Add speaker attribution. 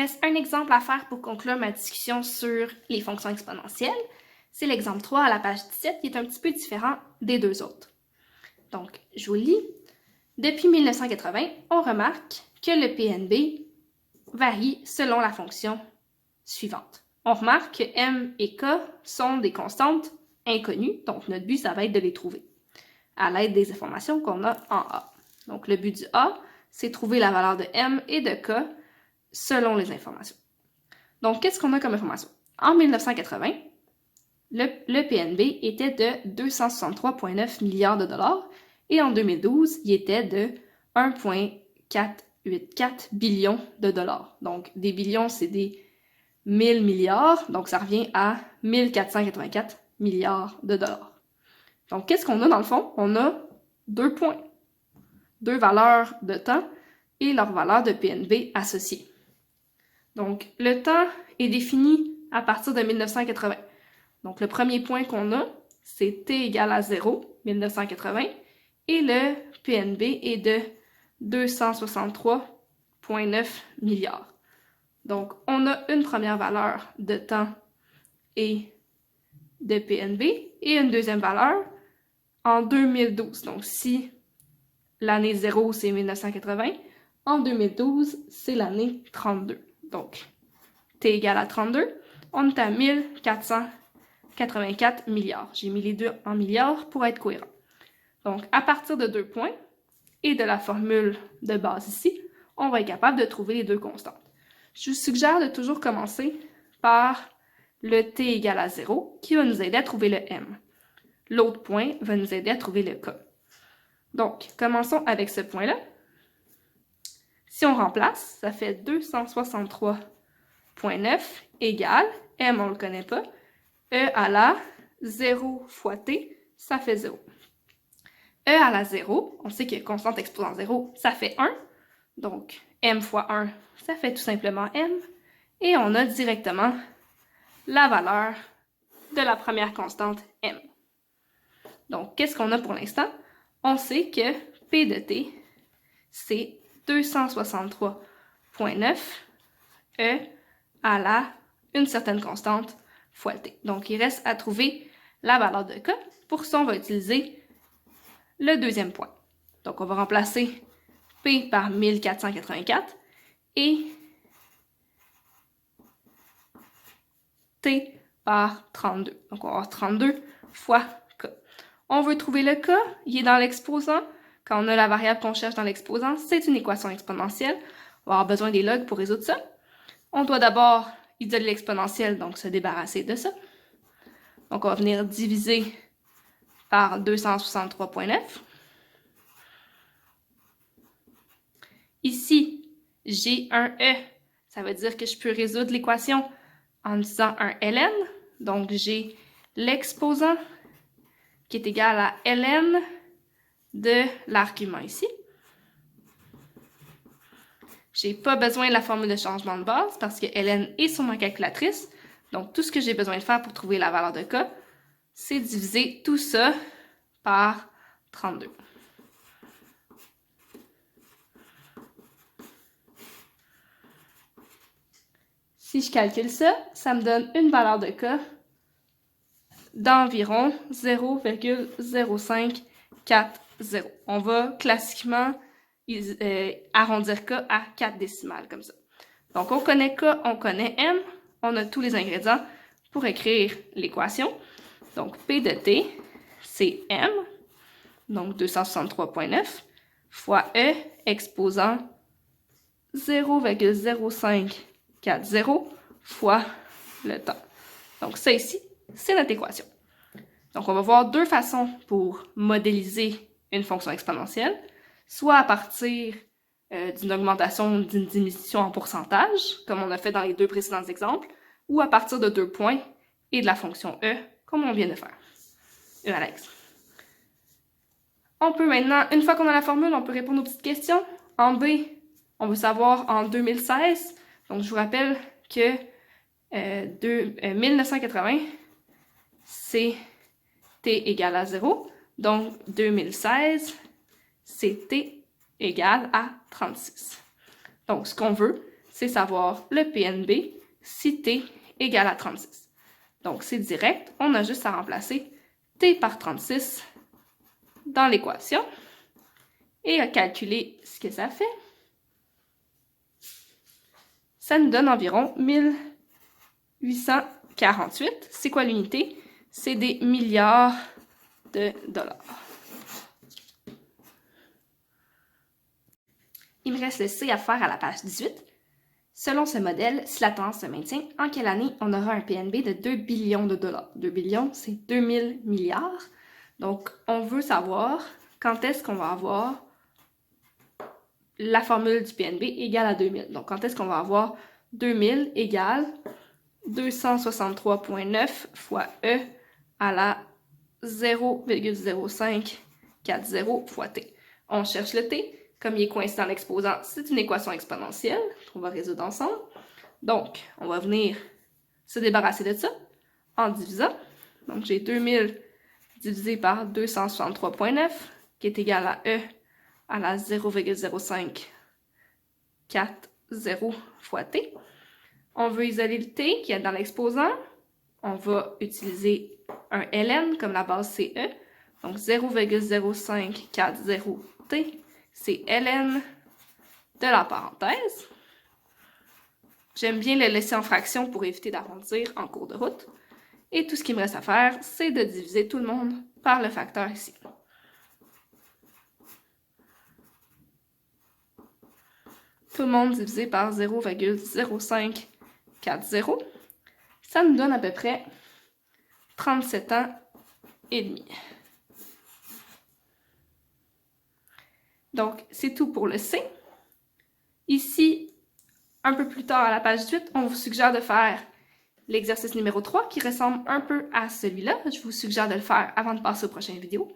Speaker 1: reste un exemple à faire pour conclure ma discussion sur les fonctions exponentielles. C'est l'exemple 3 à la page 17 qui est un petit peu différent des deux autres. Donc, je vous le lis. Depuis 1980, on remarque que le PNB varie selon la fonction suivante. On remarque que M et K sont des constantes inconnues, donc notre but, ça va être de les trouver à l'aide des informations qu'on a en A. Donc, le but du A, c'est trouver la valeur de M et de K selon les informations. Donc, qu'est-ce qu'on a comme information? En 1980, le PNB était de 263,9 milliards de dollars et en 2012, il était de 1,484 billions de dollars. Donc, des billions, c'est des 1000 milliards, donc ça revient à 1484 milliards de dollars. Donc, qu'est-ce qu'on a dans le fond? On a 2 points, 2 valeurs de temps et leur valeur de PNB associée. Donc, le temps est défini à partir de 1980. Donc, le premier point qu'on a, c'est t égale à 0, 1980, et le PNB est de 263,9 milliards. Donc, on a une première valeur de temps et de PNB et une deuxième valeur en 2012. Donc, si l'année 0, c'est 1980, en 2012, c'est l'année 32. Donc, t égale à 32, on est à 1484 milliards. J'ai mis les deux en milliards pour être cohérent. Donc, à partir de 2 points et de la formule de base ici, on va être capable de trouver les deux constantes. Je vous suggère de toujours commencer par le t égale à 0, qui va nous aider à trouver le m. L'autre point va nous aider à trouver le k. Donc, commençons avec ce point-là. Si on remplace, ça fait 263,9 égale, m on ne le connaît pas, e à la 0 fois t, ça fait 0. E à la 0, on sait que constante exposant 0, ça fait 1. Donc, m fois 1, ça fait tout simplement m. Et on a directement la valeur de la première constante m. Donc, qu'est-ce qu'on a pour l'instant? On sait que P de t, c'est 263,9 E à la une certaine constante fois t. Donc, il reste à trouver la valeur de k. Pour ça, on va utiliser le deuxième point. Donc, on va remplacer P par 1484 et T par 32. Donc, on va avoir 32 fois K. On veut trouver le K, il est dans l'exposant. Quand on a la variable qu'on cherche dans l'exposant, c'est une équation exponentielle. On va avoir besoin des logs pour résoudre ça. On doit d'abord isoler l'exponentielle, donc se débarrasser de ça. Donc, on va venir diviser par 263,9. Ici, j'ai un E. Ça veut dire que je peux résoudre l'équation en utilisant un ln. Donc, j'ai l'exposant qui est égal à ln de l'argument ici. J'ai pas besoin de la formule de changement de base parce que ln est sur ma calculatrice. Donc, tout ce que j'ai besoin de faire pour trouver la valeur de k, c'est diviser tout ça par 32. Si je calcule ça, ça me donne une valeur de k d'environ 0,0540. On va classiquement arrondir k à 4 décimales comme ça. Donc, on connaît k, on connaît m, on a tous les ingrédients pour écrire l'équation. Donc, P de t, c'est m, donc 263,9, fois e exposant 0,0540 fois le temps. Donc, ça ici, c'est notre équation. Donc, on va voir deux façons pour modéliser une fonction exponentielle, soit à partir d'une augmentation, d'une diminution en pourcentage, comme on a fait dans les deux précédents exemples, ou à partir de 2 points et de la fonction e, comme on vient de faire. Alex. On peut maintenant, une fois qu'on a la formule, on peut répondre aux petites questions. En B, on veut savoir en 2016. Donc, je vous rappelle que 1980, c'est t égale à 0. Donc, 2016, c'est t égale à 36. Donc, ce qu'on veut, c'est savoir le PNB si t égale à 36. Donc, c'est direct, on a juste à remplacer t par 36 dans l'équation et à calculer ce que ça fait. Ça nous donne environ 1848. C'est quoi l'unité? C'est des milliards de dollars. Il me reste le C à faire à la page 18. Selon ce modèle, si la tendance se maintient, en quelle année on aura un PNB de 2 billions de dollars? 2 billions, c'est 2000 milliards. Donc, on veut savoir quand est-ce qu'on va avoir la formule du PNB égale à 2000. Donc, quand est-ce qu'on va avoir 2000 égale 263,9 fois E à la 0,0540 fois T. On cherche le T. Comme il est coincé dans l'exposant, c'est une équation exponentielle qu'on va résoudre ensemble. Donc, on va venir se débarrasser de ça en divisant. Donc, j'ai 2000 divisé par 263,9 qui est égal à E à la 0,0540 fois T. On veut isoler le T qui est dans l'exposant. On va utiliser un ln comme la base c'est E. Donc 0,0540 T, c'est ln de la parenthèse. J'aime bien le laisser en fraction pour éviter d'arrondir en cours de route. Et tout ce qu'il me reste à faire, c'est de diviser tout le monde par le facteur ici. Tout le monde divisé par 0,0540. Ça nous donne à peu près 37 ans et demi. Donc, c'est tout pour le C. Ici, un peu plus tard à la page 18, on vous suggère de faire l'exercice numéro 3 qui ressemble un peu à celui-là. Je vous suggère de le faire avant de passer aux prochaines vidéos.